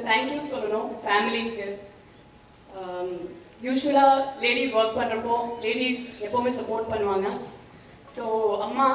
Thank you சொல்லணும் ஃபேமிலிக்கு. யூஸ்வலாக லேடிஸ் ஒர்க் பண்ணுறப்போ லேடிஸ் எப்போவுமே சப்போர்ட் பண்ணுவாங்க. ஸோ அம்மா,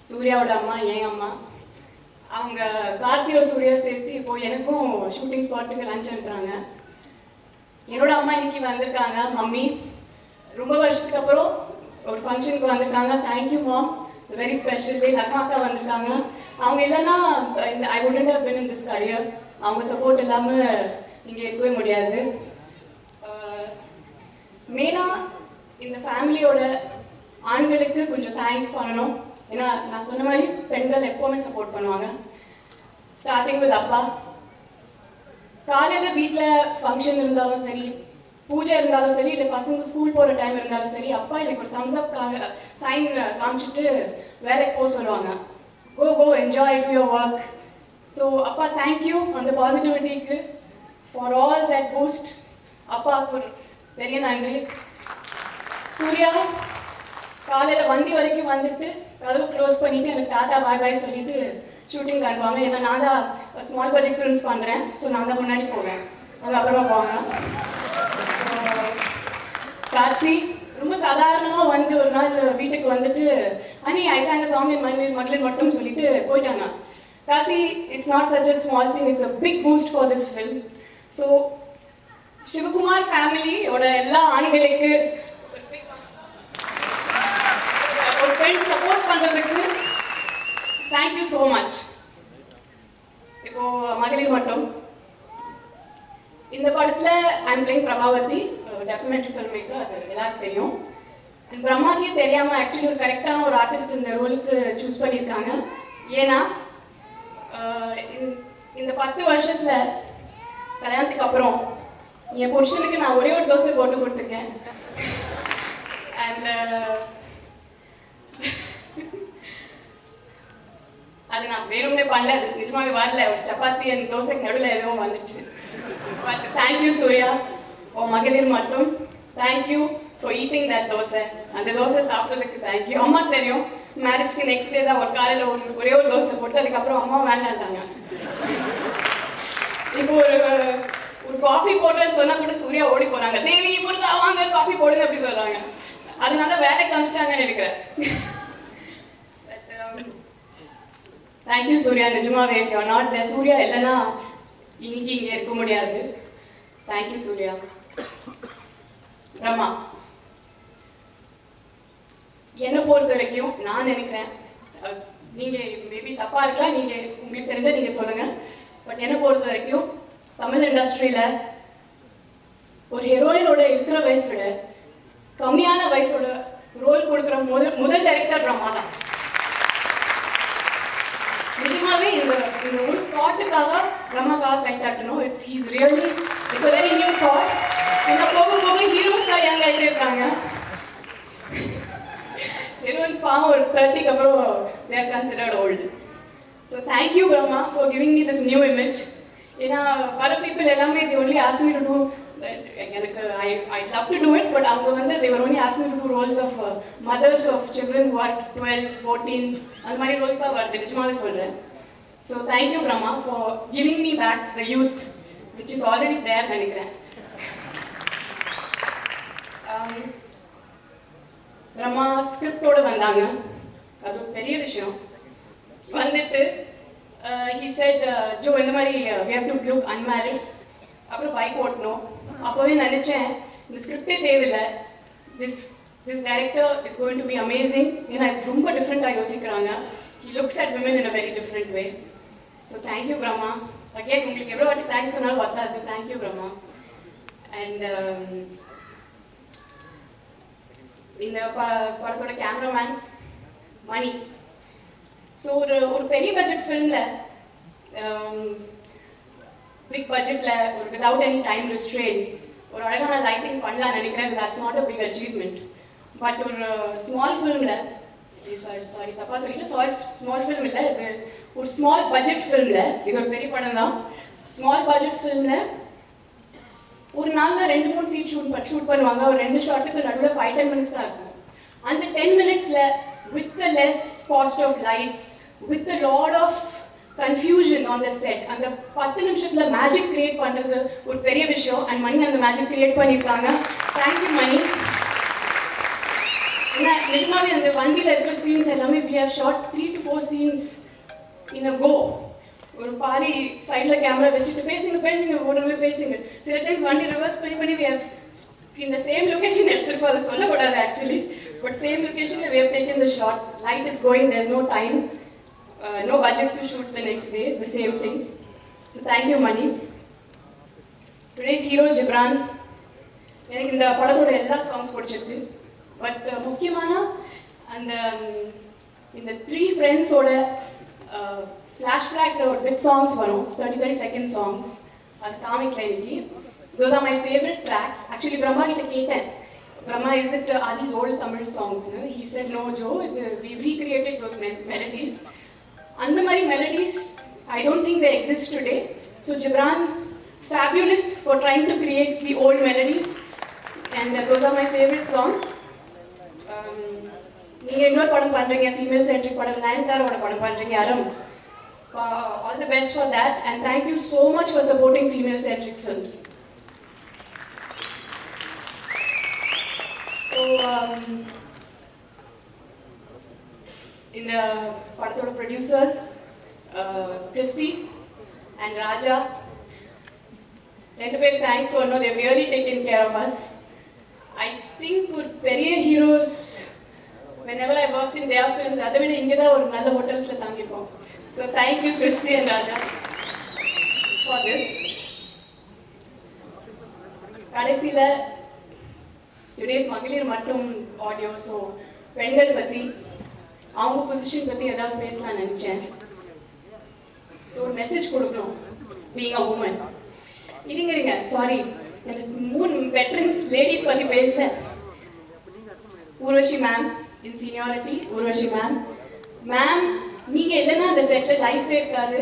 சூர்யாவோட அம்மா, என் அம்மா, அவங்க கார்த்தியோ சூர்யா சேர்த்து இப்போ எனக்கும் ஷூட்டிங் ஸ்பாட்டுக்கு லஞ்ச் அனுப்புகிறாங்க. என்னோட அம்மா இன்னைக்கு வந்திருக்காங்க. மம்மி ரொம்ப வருஷத்துக்கு அப்புறம் ஒரு ஃபங்க்ஷனுக்கு வந்திருக்காங்க. Thank you ma'am, very special day. அக்கா வந்திருக்காங்க. அவங்க இல்லைன்னா I wouldn't have been in this career. அவங்க சப்போர்ட் இல்லாமல் இங்கே இருக்கவே முடியாது. மெயினாக இந்த ஃபேமிலியோட ஆண்களுக்கு கொஞ்சம் தேங்க்ஸ் பண்ணணும். ஏன்னா நான் சொன்ன மாதிரி பெண்கள் எப்போவுமே சப்போர்ட் பண்ணுவாங்க. ஸ்டார்டிங் வித் அப்பா. காலையில் வீட்டில் ஃபங்க்ஷன் இருந்தாலும் சரி, பூஜை இருந்தாலும் சரி, இல்லை பசங்க ஸ்கூல் போகிற டைம் இருந்தாலும் சரி, அப்பா எனக்கு ஒரு தம்ஸ் அப் சைன் காமிச்சிட்டு வேலைக்கு போக சொல்லுவாங்க. Go enjoy to your work. So அப்பா தேங்க்யூ அந்த பாசிட்டிவிட்டிக்கு, ஃபார் ஆல் தட் பூஸ்ட். அப்பாவுக்கு ஒரு பெரிய நன்றி. சூர்யா காலையில் வண்டி வரைக்கும் வந்துட்டு கதவு க்ளோஸ் பண்ணிவிட்டு எனக்கு டாட்டா பாய் பாய் சொல்லிட்டு ஷூட்டிங் அனுப்புவாங்க. ஏன்னா நான் தான் ஸ்மால் பட்ஜெட் ஃபிலிம்ஸ் பண்ணுறேன். ஸோ நான் தான் முன்னாடி போவேன், அதுக்கப்புறமா போவாங்க. கார்த்தி ரொம்ப சாதாரணமாக வந்து ஒரு நாள் வீட்டுக்கு வந்துட்டு அனி ஐசாங்க சாங் மகளிர் மட்டும் சொல்லிட்டு போயிட்டாங்க. Karthi, it's not such a small thing, it's a big boost for this film. So Sivakumar ஃபேமிலியோட எல்லா ஆண்களுக்கு ஒரு பெண் சப்போர்ட் பண்ணுறதுக்கு தேங்க்யூ ஸோ மச். இப்போ மகளிர் மட்டும் இந்த படத்தில் I am playing Prabhavathi, documentary film maker, அது எல்லாருக்கும் தெரியும். அண்ட் பிரம்மாக்கே தெரியாமல் ஆக்சுவலி ஒரு கரெக்டான ஒரு ஆர்டிஸ்ட் இந்த ரோலுக்கு சூஸ் பண்ணியிருக்காங்க. ஏன்னா இந்த 10 வருஷத்தில் கல்யாணத்துக்கு அப்புறம் என் புருஷனுக்கு நான் ஒரே ஒரு தோசை போட்டு கொடுத்துருக்கேன். அண்ட் அது நான் வேணும்னே பண்ணல, அது நிஜமாவே வரல. ஒரு சப்பாத்தி அண்ட் தோசைக்கு நடுவில் எதுவும் வந்துச்சு. But thank you Surya. ஓ மகளிர் மட்டும் thank you for eating that dosa. அந்த தோசை சாப்பிட்றதுக்கு தேங்க்யூ. அம்மா தெரியும், மேரேஜ்க்கு நெக்ஸ்ட் டே தான் ஒரு காலையில் ஒரே ஒரு தோசை போட்டு அதுக்கப்புறம் அம்மா வேண்டாண்டாங்க. இப்போ ஒரு காஃபி போடுறேன்னு சொன்னா கூட சூர்யா ஓடி போறாங்க. தேவி முருகா வாங்க காஃபி போடுங்க அப்படி சொல்றாங்க. அதனால வேலை காமிச்சிட்டாங்கன்னு நினைக்கிறேன். தேங்க்யூ சூர்யா. நிஜமாவே if you are not there, Surya இல்லைன்னா இன்னைக்கு இங்கே இருக்க முடியாது. தேங்க்யூ சூர்யா. ரமா, என்னை பொறுத்த வரைக்கும் நான் நினைக்கிறேன், நீங்கள் மேபி தப்பாக இருக்கலாம், நீங்கள் உங்களுக்கு தெரிஞ்சால் நீங்கள் சொல்லுங்கள். பட் என்னை பொறுத்த வரைக்கும் தமிழ் இண்டஸ்ட்ரியில் ஒரு ஹீரோயினோட இருக்கிற வயசை விட கம்மியான வயசோட ரோல் கொடுக்குற முதல் டைரக்டர் பிரம்மா தான். நிஜமாவே இந்த ஒரு தாட்டுக்காக பிரம்மாக்காக கை தட்டணும். It's a very new thought. ஏன்னா போக ஹீரோஸ்க்காக ஏன் கைட்டு இருக்காங்க. ஹீரோயின்ஸ் பாவம் ஒரு 30க்கு அப்புறம் they are considered old. So thank you Brahma for giving me this new image. ஏன்னா பல பீப்புள் எல்லாமே they only ask me to do, எனக்கு I'd love to do it, but அவங்க வந்து they were only ask me to do roles of mothers of children who are 12, 14 அந்த மாதிரி Rolle's தான் வருது. நிஜமாவே சொல்கிறேன். So thank you Brahma for giving me back the youth which is already there நினைக்கிறேன். பிரம்மா ஸ்கிரிப்டோடு வந்தாங்க, அது ஒரு பெரிய விஷயம். வந்துட்டு he said ஜோ இந்த மாதிரி we have to look unmarried, அப்புறம் பைக் ஓட்டணும். அப்போவே நினச்சேன் இந்த ஸ்கிரிப்டே தேவையில்லை, this director is going to be amazing. ஏன்னா ரொம்ப டிஃப்ரெண்ட்டாக யோசிக்கிறாங்க. he looks at women in a very different way. So thank you Brahma. again உங்களுக்கு எவ்வளோ வாட்டி தேங்க்ஸ் சொன்னாலும் பத்தாது. thank you Brahma. and இந்த படத்தோட கேமராமேன் மணி. ஸோ ஒரு பெரிய பட்ஜெட் ஃபிலிமில் பிக் பட்ஜெட்டில் ஒரு விதவுட் எனி டைம் ரெஸ்ட்ரெயின் ஒரு அழகான லைட்டிங் பண்ணலான்னு நினைக்கிறேன். That's not a big achievement. But ஒரு ஸ்மால் ஃபிலிமில், சாரி தப்பாக சொல்லிட்டு, ஸ்மால் ஃபிலிம் இல்லை, இது ஒரு ஸ்மால் பட்ஜெட் ஃபிலிமில், இது ஒரு பெரிய படம் தான். ஸ்மால் பட்ஜெட் ஃபிலிமில் ஒரு நாளில் 2-3 சீட் ஷூட் பண்ணுவாங்க. ஒரு 2 ஷாட்டுக்கு நடுவில் 5-10 மினிட்ஸ் தான் இருக்கும். அந்த 10 மினிட்ஸில் with the less cast of lights, with a lot of confusion on the set. அந்த 10 நிமிஷத்துல மேஜிக் கிரியேட் பண்றது ஒரு பெரிய விஷயம். அண்ட் மணி அந்த மேஜிக் கிரியேட் பண்ணியிருக்காங்க. தேங்க்யூ மணி. ஏன்னா நிஜமாவே அந்த வண்டியில் இருக்கிற சீன்ஸ் எல்லாமே we have shot 3 to 4 scenes in a go. ஒரு பாதி சைடில் கேமரா வச்சுட்டு பேசுங்க உடனே பேசுங்க. சில டைம்ஸ் வண்டி ரிவர்ஸ் பண்ணி we have இந்த சேம் லொகேஷன் எடுத்துருக்கோம். அதை சொல்லக்கூடாது ஆக்சுவலி. பட் சேம் லொகேஷனில் we have taken the shot. Light is going, there is no time, no budget to shoot the next day, the same thing. So thank you Mani. Today's hero Gibran. எனக்கு இந்த படத்தோட எல்லா songs பிடிச்சிருக்கு. But முக்கியமான அந்த இந்த 3 ஃப்ரெண்ட்ஸோட ஃப்ளாஷ்பேக்கில் ஒரு பிட் சாங்ஸ் வரும், 30 செகண்ட் சாங்ஸ். அது காமிக்கல இன்னைக்கு. Those are my favorite tracks. Actually Brahma கிட்ட கேட்டேன், Brahma, is it Adi's old Tamil songs? He said no Joe, we've recreated those melodies. And the many melodies I don't think they exist today. So Gibran, fabulous for trying to create the old melodies, and those are my favorite songs. நீங்கள் இன்னொரு படம் பண்ணுறீங்க, female centric படம், நயன்தாராவோட படம் பண்ணுறீங்க அரம். All the best for that, and thank you so much for supporting female centric films. So இந்த படத்தோட producer Christie and ராஜா, ரெண்டு பேரும் தேங்க்ஸ் சொல்லணும். they've really taken care of us. I think ஒரு பெரிய heroes whenever I worked in their films, அதை விட இங்கே தான் ஒரு நல்ல ஹோட்டல்ஸில் தாங்கிப்போம். So thank you Christy and Raja for this. கடைசியில் today's Magalir Mattum audio. So பெண்கள் பற்றி, அவங்க பொசிஷன் பற்றி ஏதாவது பேசலாம்னு நினச்சேன். ஸோ ஒரு மெசேஜ் கொடுக்கணும், பீயிங் அ உமன். இருங்க சாரி, எனக்கு 3 வெட்டரன்ஸ் லேடிஸ் பற்றி பேசல. ஊர்வஷி மேம் இன் சீனியாரிட்டி. ஊர்வஷி மேம் நீங்கள் இல்லைன்னா அந்த செட்டில் லைஃபே இருக்காது.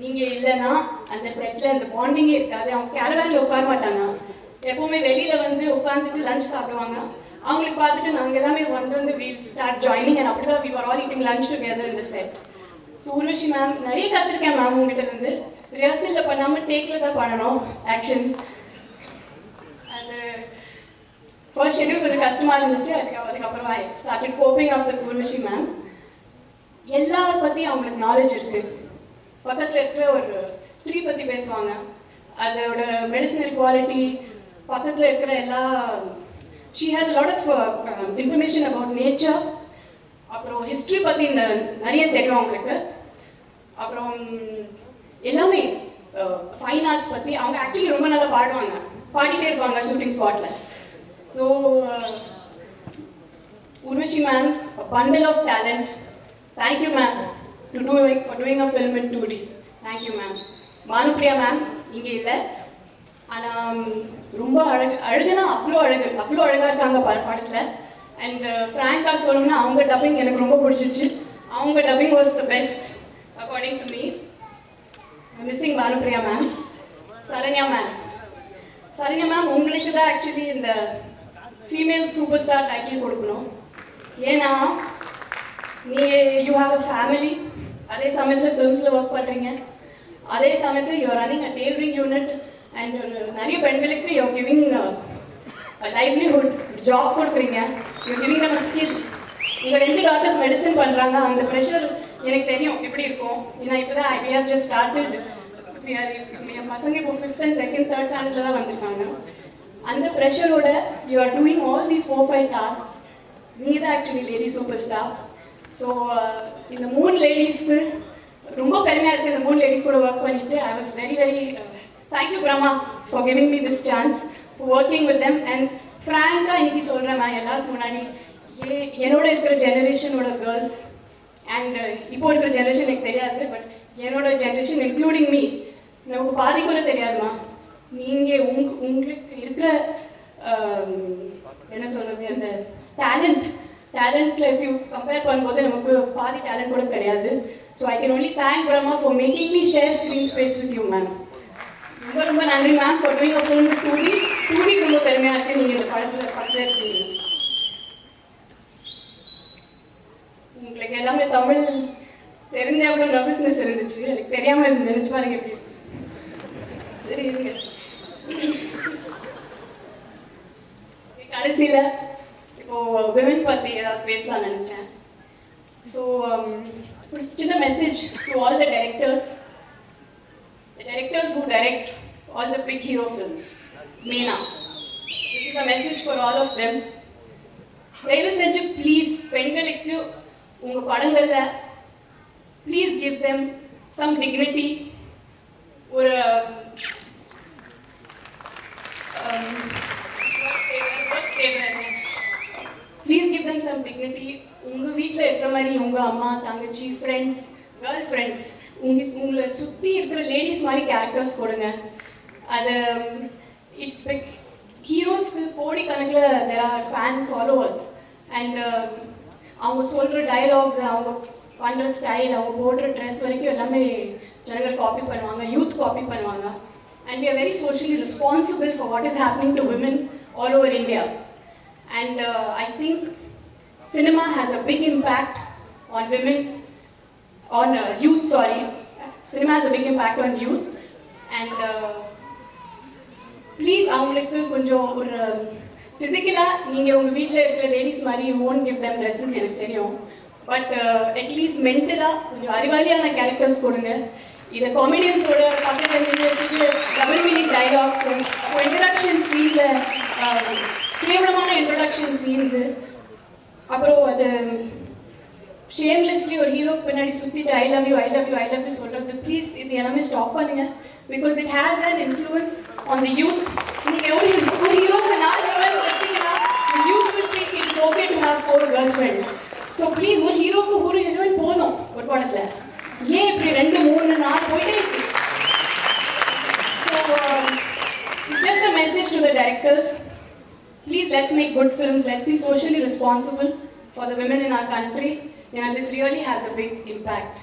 நீங்கள் இல்லைன்னா அந்த செட்டில் அந்த பாண்டிங்கே இருக்காது. அவங்க கேரவேனில் உட்கார மாட்டாங்க, எப்போவுமே வெளியில் வந்து உட்காந்துட்டு லஞ்ச் சாப்பிடுவாங்க. அவங்களுக்கு பார்த்துட்டு நாங்கள் எல்லாமே வந்து வீல் ஸ்டார்ட் ஜாயினிங், அண்ட் அப்படி தான் we were all eating lunch together in the set. So Urvashi ma'am நிறைய கற்றுருக்கேன் மேம் உங்ககிட்டலேருந்து. ரிஹர்சலில் பண்ணாமல் டேக்கில் தான் பண்ணணும் ஆக்ஷன். அது ஃபர்ஸ்ட் ஷெட்யூல் கொஞ்சம் கஷ்டமாக இருந்துச்சு. அதுக்கப்புறம் I started coping up with Urvashi ma'am. எல்லாரை பற்றி அவங்களுக்கு நாலேஜ் இருக்குது. பக்கத்தில் இருக்கிற ஒரு ட்ரீ பற்றி பேசுவாங்க, அதோட மெடிசினல் குவாலிட்டி, பக்கத்தில் இருக்கிற எல்லா she has a lot of information about nature. அப்புறம் ஹிஸ்ட்ரி பற்றி நிறைய தெரியும் அவங்களுக்கு. அப்புறம் எல்லாமே ஃபைன் ஆர்ட்ஸ் பற்றி. அவங்க ஆக்சுவலி ரொம்ப நல்லா பாடுவாங்க, பாடிட்டே இருப்பாங்க ஷூட்டிங் ஸ்பாட்டில். So Urvashi ma'am, bundle of talent. Thank you ma'am for doing a film in 2D. Thank you ma'am. Bhanupriya ma'am இங்கே இல்லை, ஆனால் ரொம்ப அழகுனா அவ்வளோ அழகாக இருக்காங்க படத்தில். அண்ட் ஃப்ராங்காக சொல்லணும்னா அவங்க டப்பிங் எனக்கு ரொம்ப பிடிச்சிருச்சு. அவங்க dubbing was the best according to me. Missing Bhanupriya ma'am. Saranya ma'am உங்களுக்கு தான் ஆக்சுவலி இந்த ஃபீமேல் சூப்பர் ஸ்டார் டைட்டில் கொடுக்கணும். ஏன்னா நீங்கள் யூ ஹாவ் அ ஃபேமிலி, அதே சமயத்தில் ஃபிலிம்ஸில் ஒர்க் பண்ணுறீங்க, அதே சமயத்தில் you're running a tailoring unit, and நிறைய பெண்களுக்கு யூ கிவிங் லைவ்லிஹுட், ஜாப் கொடுக்குறீங்க, யூ கிவிங் நம்ம ஸ்கில். உங்கள் 2 டாக்டர்ஸ் மெடிசன் பண்ணுறாங்க. அந்த ப்ரெஷர் எனக்கு தெரியும் எப்படி இருக்கும். ஏன்னா இப்போ தான் we have just started. என் பசங்க இப்போ 5th and 2nd 3rd ஸ்டாண்டர்டில் தான் வந்திருக்காங்க. அந்த ப்ரெஷரோட you are doing all these 4-5 tasks. நீ தான் actually lady super star. So இந்த 3 லேடிஸ்க்கு ரொம்ப பெருமையாக இருக்குது. இந்த 3 லேடிஸ் கூட ஒர்க் பண்ணிட்டு I was very thank you Brahma for giving me this chance for working with them. And ஃப்ராங்காக இன்னைக்கு சொல்கிறேன் நான் எல்லாருக்கும் முன்னாடி, என்னோட இருக்கிற ஜெனரேஷனோட கேர்ள்ஸ் அண்ட் இப்போ இருக்கிற ஜெனரேஷன் எனக்கு தெரியாது, பட் என்னோட ஜெனரேஷன் இன்க்ளூடிங் மீ, நமக்கு பாதி கூட தெரியாதுமா. நீங்கள் உங்களுக்கு இருக்கிற என்ன சொல்கிறது, அந்த டேலண்ட்டில் இஃப் யூ கம்பேர் பண்ணும்போது நமக்கு பாதி டேலண்ட் கூட கிடையாது. So I can only thank Brahma for making me share screen space with you ma'am. ரொம்ப நன்றி ma'am for doing a film 2D ரொம்ப பெருமையாக இருக்குது. நீங்கள் இந்த படத்தில் இருக்கீங்க. உங்களுக்கு எல்லாமே தமிழ் தெரிஞ்ச அவ்வளோ நர்வஸ்னஸ் இருந்துச்சு, எனக்கு தெரியாமல் நினைச்சு பாருங்க எப்படி. சரி இருங்க, கடைசியில் இப்போது விமன் பற்றி ஏதாவது பேசலாம்னு நினச்சேன். ஸோ சின்ன message to all the directors who direct all the big hero films, Meena. This is a message for all of them. தயவு செஞ்சு ப்ளீஸ் பெண்களுக்கு உங்கள் படங்களில் please give them some dignity. ஒரு please give them some dignity. உங்கள் வீட்டில் இருக்கிற மாதிரி உங்கள் அம்மா, தங்கச்சி, ஃப்ரெண்ட்ஸ், கேர்ள் ஃப்ரெண்ட்ஸ், உங்களை சுற்றி இருக்கிற லேடிஸ் மாதிரி கேரக்டர்ஸ் கொடுங்க. அது இட்ஸ் லைக் ஹீரோஸ்க்கு கோடிக்கணக்கில் there are fan followers. And அவங்க சொல்கிற டைலாக்ஸ், அவங்க பண்ணுற ஸ்டைல், அவங்க போடுற ட்ரெஸ் வரைக்கும் எல்லாமே ஜனங்கள் காப்பி பண்ணுவாங்க, யூத் காப்பி பண்ணுவாங்க. And we are very socially responsible for what is happening to women all over India. And I think cinema has a big impact on women, on youth, sorry. Cinema has a big impact on youth. And please அவங்களுக்கு கொஞ்சம் ஒரு ஃபிசிக்கலாக நீங்கள் உங்கள் வீட்டில் இருக்கிற ladies மாதிரி own give them dresses எனக்கு தெரியும். பட் அட்லீஸ்ட் மென்டலாக கொஞ்சம் அறிவாளியான கேரக்டர்ஸ் கொடுங்க. இதை காமெடியன்ஸோட பக்கத்தில் நின்று வச்சுட்டு டபுள் மீனிங் டைலாக்ஸ், இன்ட்ரடக்ஷன் சீனில் கேவலமான இன்ட்ரடக்ஷன் சீன்ஸு, அப்புறம் அது ஷேம்லெஸ்லி ஒரு ஹீரோக்கு பின்னாடி சுற்றிட்டு ஐ லவ் யூ சொல்கிறது. ப்ளீஸ் இது எல்லாமே ஸ்டாப் பண்ணுங்கள். Because it has an influence on the youth. நீங்கள் ஒரு ஹீரோக்கு 4 கேர்ள்ஸ் வச்சிங்கன்னா youth will think it's okay to have 4 girl friends. So please ஒரு ஹீரோக்கு ஒரு ஹீரோயின் போதும் ஒரு படத்தில். ஏன் இப்படி 2, 3, 4 போயிட்டே இருக்கு? So it's just a message to the directors. Please, let's make good films. Let's be socially responsible for the women in our country. This really has a big impact.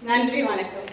Nandri Vanakkam.